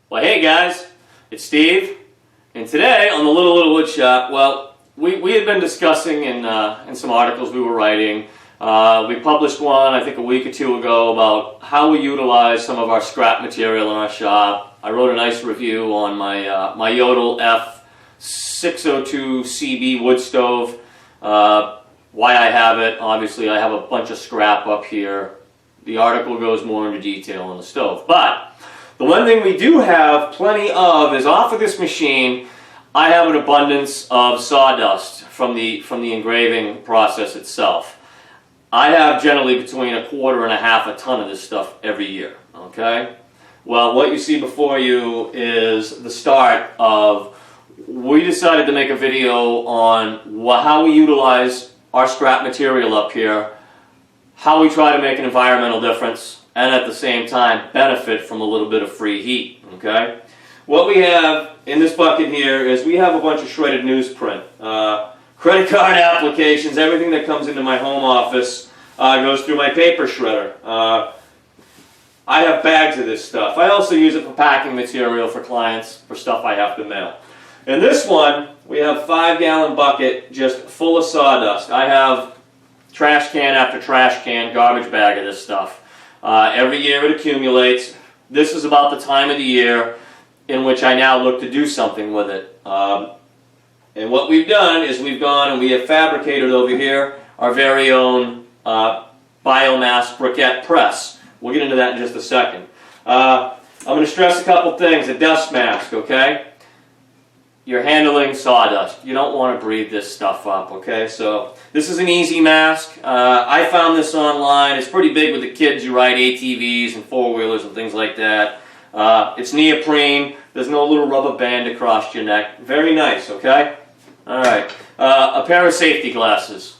Well, hey guys, it's Steve, and today on the Little Wood Shop, well, we had been discussing in some articles we were writing. We published one, I think, a week or two ago about how we utilize some of our scrap material in our shop. I wrote a nice review on my Yodel F602CB wood stove. Why I have it, obviously I have a bunch of scrap up here. The article goes more into detail on the stove. But the one thing we do have plenty of is off of this machine, I have an abundance of sawdust from the engraving process itself. I have generally between 1/4 and 1/2 ton of this stuff every year, okay? Well, what you see before you is the start of, we decided to make a video on how we utilize our scrap material up here, how we try to make an environmental difference, and at the same time benefit from a little bit of free heat, okay? What we have in this bucket here is we have a bunch of shredded newsprint. Credit card applications, everything that comes into my home office goes through my paper shredder. I have bags of this stuff. I also use it for packing material for clients, for stuff I have to mail. In this one, we have a 5-gallon bucket just full of sawdust. I have trash can after trash can, garbage bag of this stuff. Every year it accumulates. This is about the time of the year in which I now look to do something with it. And what we've done is we've gone and we have fabricated over here our very own Biomass Briquette press. We'll get into that in just a second. I'm going to stress a couple things. A dust mask, okay? You're handling sawdust. You don't want to breathe this stuff up, okay? So this is an easy mask. I found this online. It's pretty big with the kids who ride ATVs and four-wheelers and things like that. It's neoprene. There's no little rubber band across your neck. Very nice, okay? All right. A pair of safety glasses.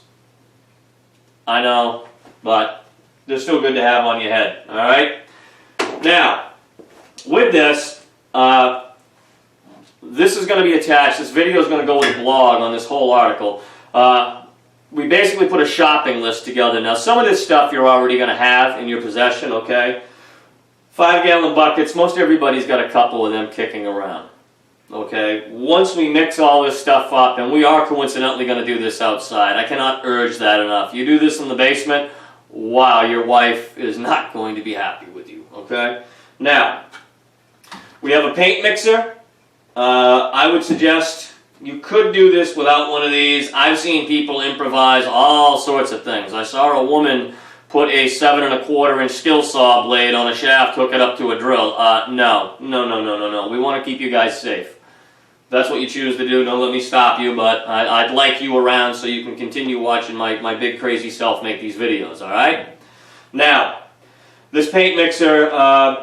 I know, but they're still good to have on your head, all right? Now, with this, this is going to be attached. This video is going to go with a blog on this whole article. We basically put a shopping list together. Now, some of this stuff you're already going to have in your possession, okay? 5-gallon buckets, most everybody's got a couple of them kicking around, okay? Once we mix all this stuff up, and we are coincidentally going to do this outside, I cannot urge that enough. You do this in the basement, wow, your wife is not going to be happy with you, okay? Now, we have a paint mixer. I would suggest you could do this without one of these. I've seen people improvise all sorts of things. I saw a woman put a 7 1/4 inch skill saw blade on a shaft, hook it up to a drill. No. We want to keep you guys safe. If that's what you choose to do, don't let me stop you, but I'd like you around so you can continue watching my big crazy self make these videos, alright? Now, this paint mixer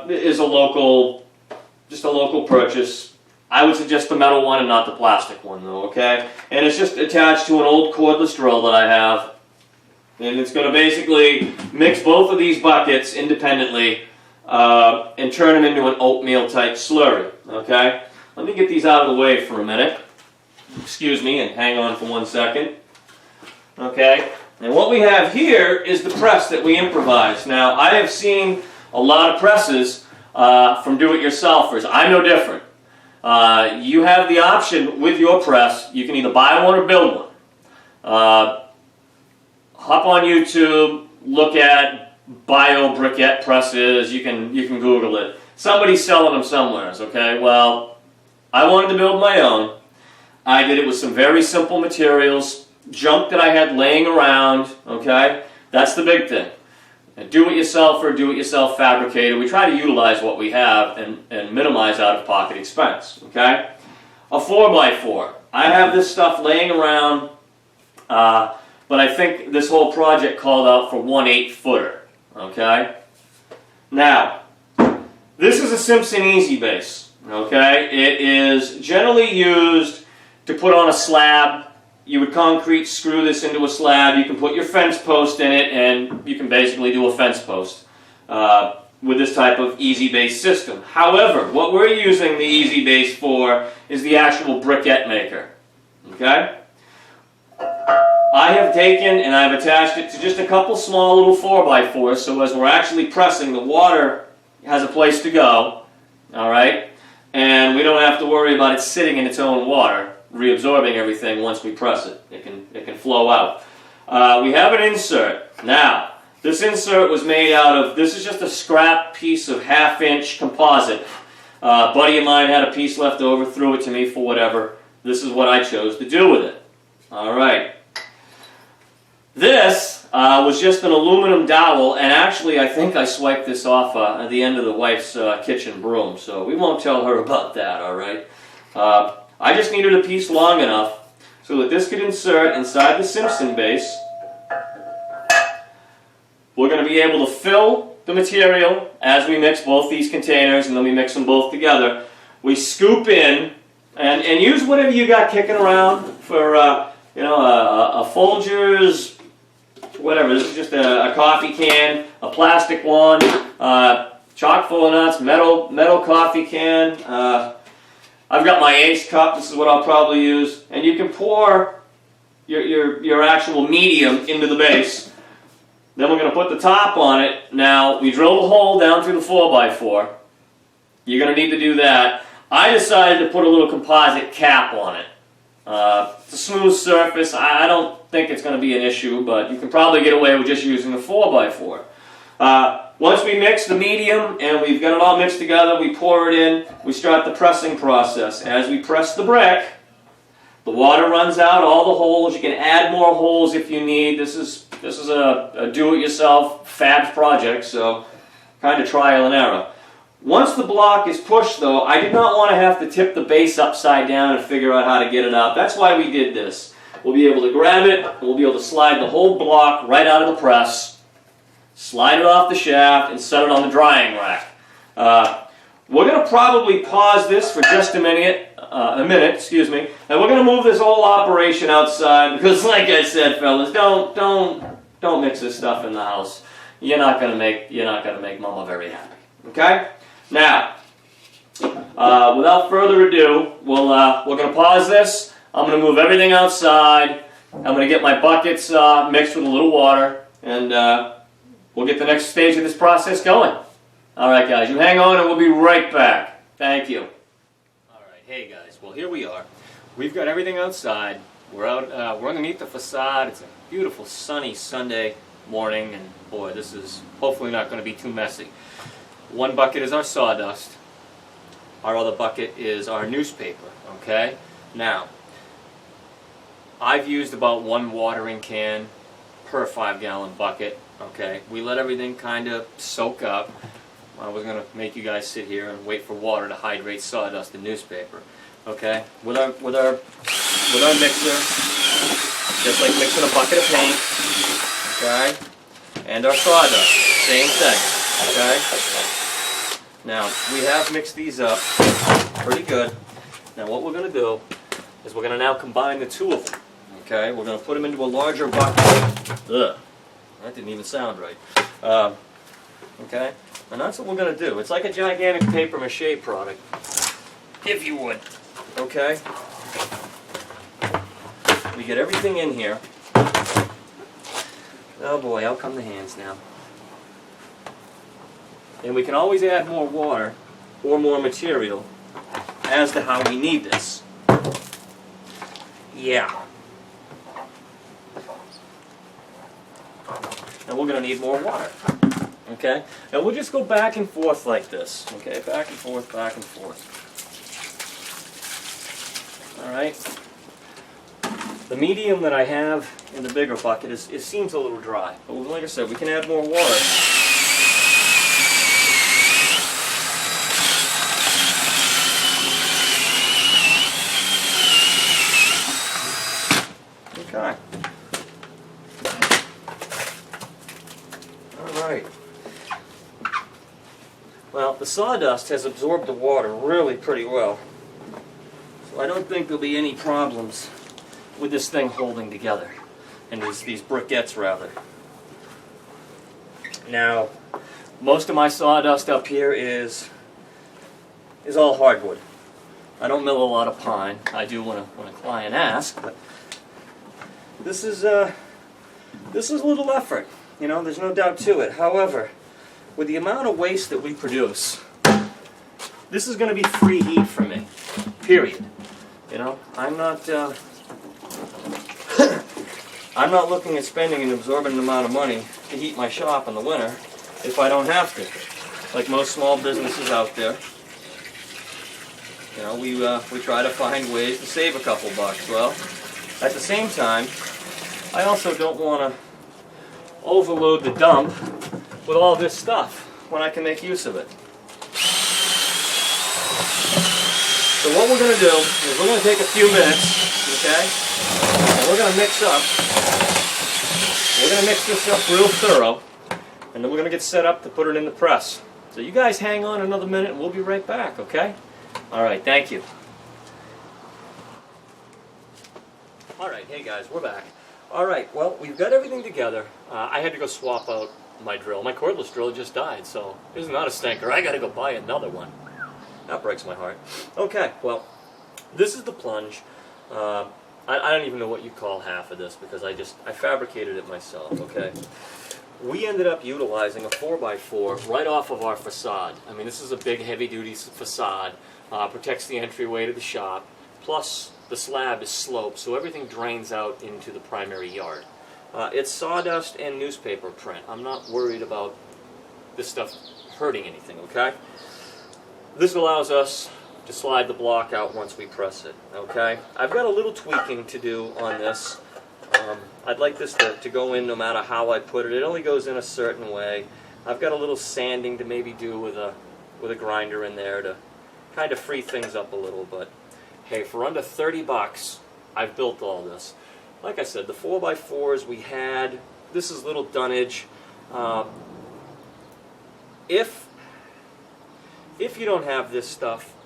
is just a local purchase. I would suggest the metal one and not the plastic one though, okay? And it's just attached to an old cordless drill that I have. And it's going to basically mix both of these buckets independently and turn them into an oatmeal type slurry, okay? Let me get these out of the way for a minute. Excuse me, and hang on for 1 second. Okay? And what we have here is the press that we improvise. Now, I have seen a lot of presses from do-it-yourselfers. I'm no different. You have the option with your press. You can either buy one or build one. Hop on YouTube, look at Briquette presses. You can Google it. Somebody's selling them somewhere, okay? Well, I wanted to build my own. I did it with some very simple materials, junk that I had laying around, okay? That's the big thing. Do-it-yourselfer, do-it-yourself fabricated. We try to utilize what we have and minimize out-of-pocket expense, okay? A 4x4. I have this stuff laying around, but I think this whole project called out for 1 8-footer, okay? Now, this is a Simpson Easy Base, okay? It is generally used to put on a slab. You would concrete screw this into a slab. You can put your fence post in it, and you can basically do a fence post with this type of Easy Base system. However, what we're using the Easy Base for is the actual briquette maker, okay? I have taken and I've attached it to just a couple small little 4x4s, so as we're actually pressing, the water has a place to go, all right? and we don't have to worry about it sitting in its own water, reabsorbing everything once we press it. It can flow out. We have an insert. Now, this insert was made out of, this is just a scrap piece of 1/2 inch composite. A buddy of mine had a piece left over, threw it to me for whatever. This is what I chose to do with it. Alright. This was just an aluminum dowel, and actually I think I swiped this off at the end of the wife's kitchen broom, so we won't tell her about that, alright? I just needed a piece long enough so that this could insert inside the Simpson base. We're going to be able to fill the material as we mix both these containers, and then we mix them both together. We scoop in, and use whatever you got kicking around for, you know, a Folgers, whatever. This is just a coffee can, a plastic one, chock full of nuts, metal coffee can. I've got my Ace cup. This is what I'll probably use, and you can pour your actual medium into the base. Then we're going to put the top on it. Now, we drilled a hole down through the 4x4. You're going to need to do that. I decided to put a little composite cap on it. It's a smooth surface. I don't think it's going to be an issue, but you can probably get away with just using a 4x4. Once we mix the medium and we've got it all mixed together, we pour it in. We start the pressing process. As we press the brick, the water runs out, all the holes. You can add more holes if you need. This is a do-it-yourself fab project, so kind of trial and error. Once the block is pushed, though, I did not want to have to tip the base upside down and figure out how to get it out. That's why we did this. We'll be able to grab it, and we'll be able to slide the whole block right out of the press, slide it off the shaft, and set it on the drying rack. We're going to probably pause this for just a minute, and we're going to move this whole operation outside because, like I said, fellas, don't mix this stuff in the house. You're not going to make Mama very happy. Okay? Now, without further ado, we're going to pause this. I'm going to move everything outside. I'm going to get my buckets mixed with a little water, and we'll get the next stage of this process going. All right, guys, you hang on and we'll be right back. Thank you. All right, hey guys, well here we are. We've got everything outside. We're out. We're underneath the facade. It's a beautiful sunny Sunday morning, and boy, this is hopefully not going to be too messy. One bucket is our sawdust. Our other bucket is our newspaper. Okay. Now, I've used about 1 watering can per 5-gallon bucket. Okay. We let everything kind of soak up. I was going to make you guys sit here and wait for water to hydrate sawdust and newspaper. Okay? With our mixer, just like mixing a bucket of paint, okay? And our sawdust, same thing, okay? Now, we have mixed these up pretty good. Now what we're going to do is we're going to now combine the two of them, okay? We're going to put them into a larger bucket. Ugh, that didn't even sound right. Okay? And that's what we're going to do. It's like a gigantic paper mache product, if you would. Okay? We get everything in here. Oh boy, out come the hands now. And we can always add more water or more material as to how we need this. Yeah. And we're going to need more water. Okay? And we'll just go back and forth like this. Okay? Back and forth, back and forth. Alright? The medium that I have in the bigger bucket it seems a little dry. But like I said, we can add more water. Okay. Alright. Well, the sawdust has absorbed the water really pretty well. So I don't think there'll be any problems with this thing holding together. And these briquettes, rather. Now, most of my sawdust up here is all hardwood. I don't mill a lot of pine. I do when a client asks, but this is a little effort. You know, there's no doubt to it. However, with the amount of waste that we produce, this is going to be free heat for me, period. You know, I'm not I'm not looking at spending an exorbitant amount of money to heat my shop in the winter if I don't have to. Like most small businesses out there, you know, we try to find ways to save a couple bucks. Well, at the same time, I also don't want to overload the dump with all this stuff when I can make use of it. So what we're going to do is we're going to take a few minutes, okay, and we're going to mix this up real thorough, and then we're going to get set up to put it in the press. So you guys hang on another minute and we'll be right back, okay? Alright, thank you. Alright, hey guys, we're back. Alright, well, we've got everything together. I had to go swap out my drill. My cordless drill just died, so it's not a stinker. I got to go buy another one. That breaks my heart. Okay, well, this is the plunge. I don't even know what you call half of this because I fabricated it myself, okay? We ended up utilizing a 4x4 right off of our facade. I mean, this is a big heavy-duty facade. Protects the entryway to the shop. Plus, the slab is sloped, so everything drains out into the primary yard. It's sawdust and newspaper print. I'm not worried about this stuff hurting anything, okay? This allows us to slide the block out once we press it, okay? I've got a little tweaking to do on this. I'd like this to go in no matter how I put it. It only goes in a certain way. I've got a little sanding to maybe do with a grinder in there to kind of free things up a little, but hey, for under 30 bucks, I've built all this. Like I said, the 4x4s we had, this is little dunnage. If you don't have this stuff,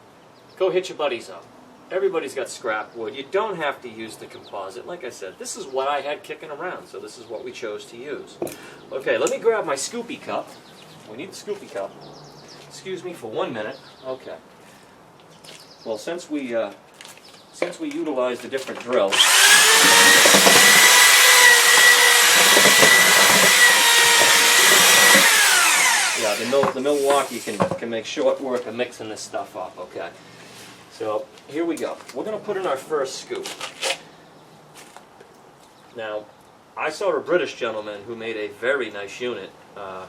go hit your buddies up. Everybody's got scrap wood. You don't have to use the composite. Like I said, this is what I had kicking around, so this is what we chose to use. Okay, let me grab my scoopy cup. We need the scoopy cup. Excuse me for 1 minute. Okay. Well, since we utilized a different drill, yeah, the Milwaukee can make short work of mixing this stuff up. Okay. So here we go. We're going to put in our first scoop. Now, I saw a British gentleman who made a very nice unit. I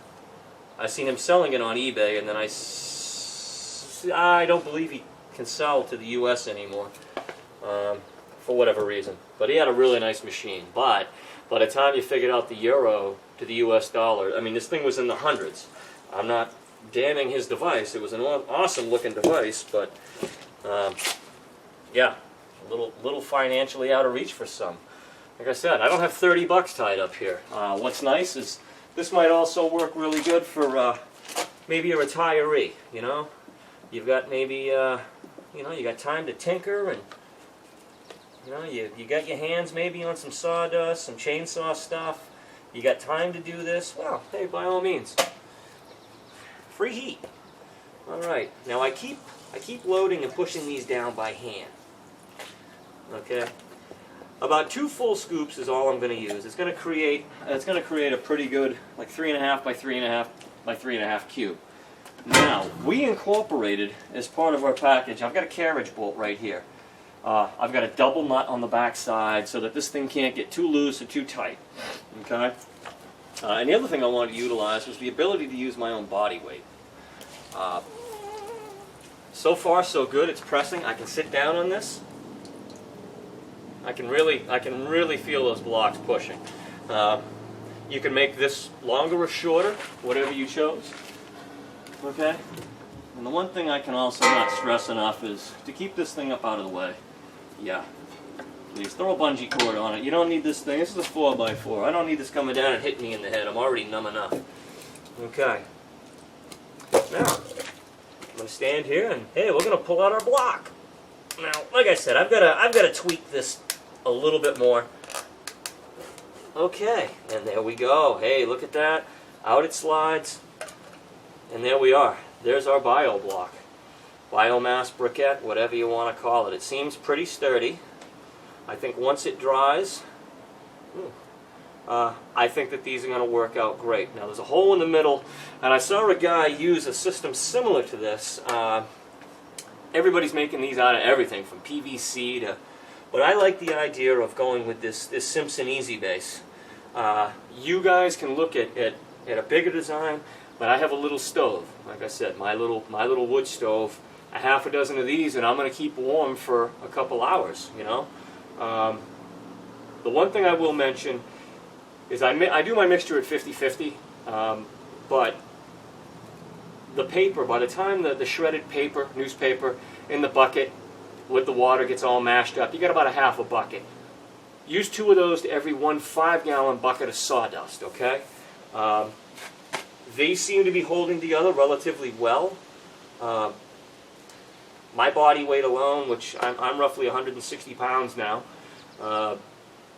seen him selling it on eBay, and then I don't believe he can sell to the U.S. anymore for whatever reason. But he had a really nice machine. But by the time you figured out the euro to the U.S. dollar, I mean, this thing was in the hundreds. I'm not damning his device. It was an awesome-looking device, but yeah, a little financially out of reach for some. Like I said, I don't have 30 bucks tied up here. What's nice is this might also work really good for maybe a retiree. You know, you've got maybe you know, you got time to tinker, and you know, you got your hands maybe on some sawdust, some chainsaw stuff. You got time to do this. Well, hey, by all means, free heat. All right, now I keep loading and pushing these down by hand. Okay, about 2 full scoops is all I'm going to use. It's going to create a pretty good, like 3.5 by 3.5 by 3.5 cube. Now we incorporated as part of our package. I've got a carriage bolt right here. I've got a double nut on the back side so that this thing can't get too loose or too tight. Okay. And the other thing I wanted to utilize was the ability to use my own body weight. So far, so good. It's pressing. I can sit down on this. I can really feel those blocks pushing. You can make this longer or shorter, whatever you chose. Okay. And the one thing I can also not stress enough is to keep this thing up out of the way. Yeah. Please throw a bungee cord on it. You don't need this thing. This is a 4x4. I don't need this coming down and hitting me in the head. I'm already numb enough. Okay. Now, I'm going to stand here and, hey, we're going to pull out our block. Now, like I said, I've got to tweak this a little bit more. Okay, and there we go. Hey, look at that. Out it slides. And there we are. There's our bio block. Biomass briquette, whatever you want to call it. It seems pretty sturdy. I think once it dries, I think that these are going to work out great. Now there's a hole in the middle, and I saw a guy use a system similar to this everybody's making these out of everything from PVC to, but I like the idea of going with this Simpson Easy Base. You guys can look at a bigger design, but I have a little stove. Like I said, my little wood stove. A half a dozen of these, and I'm going to keep warm for a couple hours. You know. The one thing I will mention is I do my mixture at 50-50, but the paper, by the time the shredded paper, newspaper, in the bucket with the water gets all mashed up, you got about a half a bucket. Use 2 of those to every 1 5-gallon bucket of sawdust, okay? They seem to be holding together relatively well. My body weight alone, which I'm roughly 160 pounds now,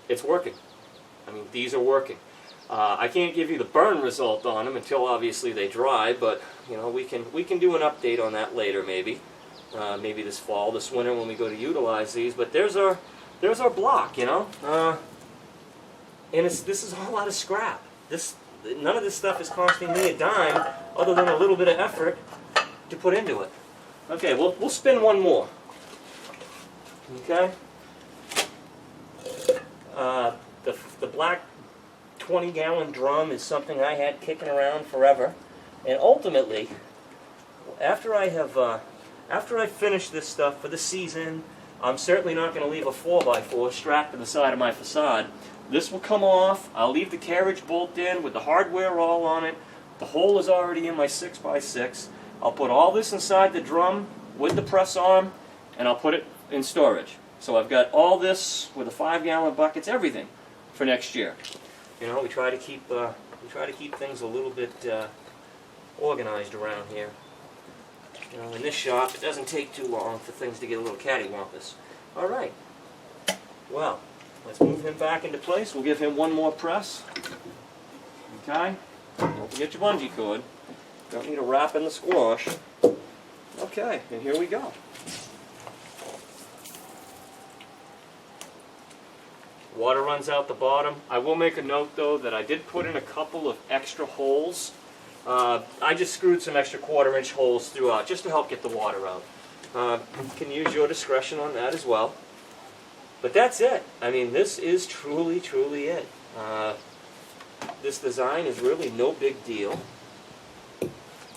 it's working. I mean, these are working. I can't give you the burn result on them until obviously they dry, but you know, we can do an update on that later, maybe this fall, this winter when we go to utilize these. But there's our block, you know, and this is all out of scrap. None of this stuff is costing me a dime, other than a little bit of effort to put into it. Okay, we'll spin one more. Okay. The black 20-gallon drum is something I had kicking around forever, and ultimately, after I finish this stuff for the season, I'm certainly not going to leave a 4x4 strapped to the side of my facade. This will come off. I'll leave the carriage bolt in with the hardware all on it. The hole is already in my 6x6. I'll put all this inside the drum with the press arm, and I'll put it in storage. So I've got all this with the 5-gallon buckets, everything for next year. You know, we try to keep things a little bit organized around here. You know, in this shop, it doesn't take too long for things to get a little cattywampus. All right. Well, let's move him back into place. We'll give him one more press. Okay. Don't forget your bungee cord. Don't need a wrap in the squash. Okay, and here we go. Water runs out the bottom. I will make a note though that I did put in a couple of extra holes. I just screwed some extra 1/4-inch holes throughout just to help get the water out. You can use your discretion on that as well. But that's it. I mean, this is truly, truly it. This design is really no big deal.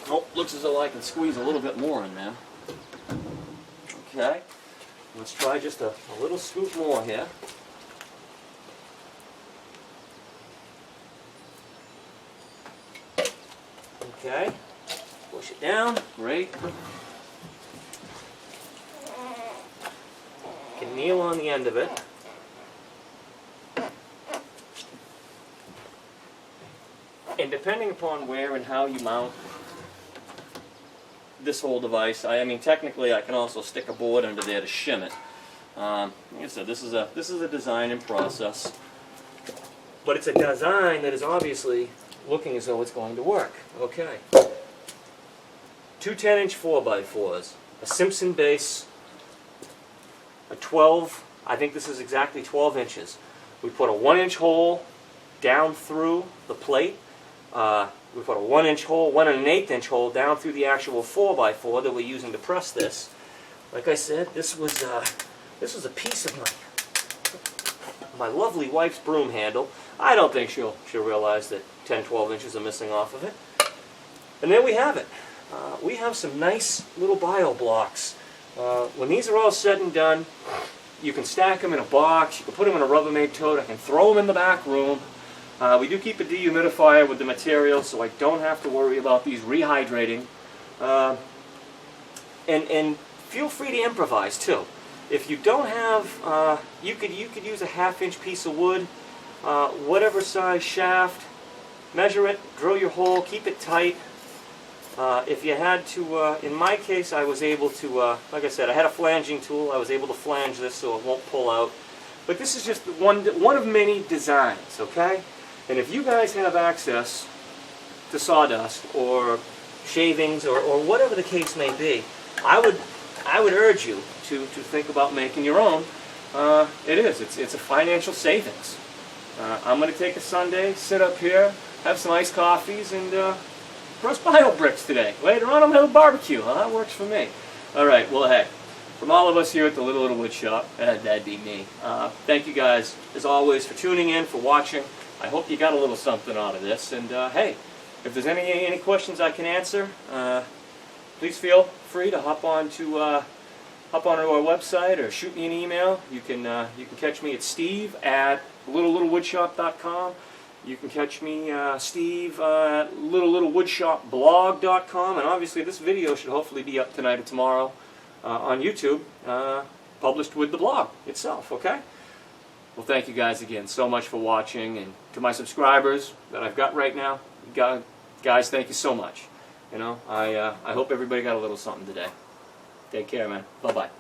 Oh, looks as though I can squeeze a little bit more in there. Okay. Let's try just a little scoop more here. Okay, push it down, great. You can kneel on the end of it. And depending upon where and how you mount this whole device, I mean technically I can also stick a board under there to shim it. Like I said, this is a design in process. But it's a design that is obviously looking as though it's going to work. Okay. 2 10-inch 4x4s, a Simpson base, a 12, I think this is exactly 12 inches. We put a 1-inch hole down through the plate. We put a 1-inch hole, 1 1/8-inch hole down through the actual 4x4 that we're using to press this. Like I said, this was a piece of my lovely wife's broom handle. I don't think she'll realize that 10-12 inches are missing off of it. And there we have it. We have some nice little bio blocks. When these are all said and done, you can stack them in a box, you can put them in a Rubbermaid tote, I can throw them in the back room. We do keep a dehumidifier with the material, so I don't have to worry about these rehydrating. And feel free to improvise too. If you don't have, you could use a 1/2-inch piece of wood, whatever size shaft, measure it, drill your hole, keep it tight. If you had to, in my case, I was able to, like I said, I had a flanging tool. I was able to flange this so it won't pull out. But this is just one of many designs, okay? And if you guys have access to sawdust or shavings or whatever the case may be, I would urge you to think about making your own. It's a financial savings. I'm going to take a Sunday, sit up here, have some iced coffees, and press bio bricks today. Later on, I'm going to have a barbecue. That works for me. All right, well, hey, from all of us here at the Little Wood Shop, that'd be me. Thank you guys, as always, for tuning in, for watching. I hope you got a little something out of this. And hey, if there's any questions I can answer, please feel free to hop onto our website or shoot me an email. You can catch me at steve@littlewoodshop.com. You can catch me, Steve, at littlewoodshopblog.com. And obviously this video should hopefully be up tonight or tomorrow on YouTube, published with the blog itself, okay? Well, thank you guys again so much for watching. And to my subscribers that I've got right now, guys, thank you so much. You know, I hope everybody got a little something today. Take care, man. Bye-bye.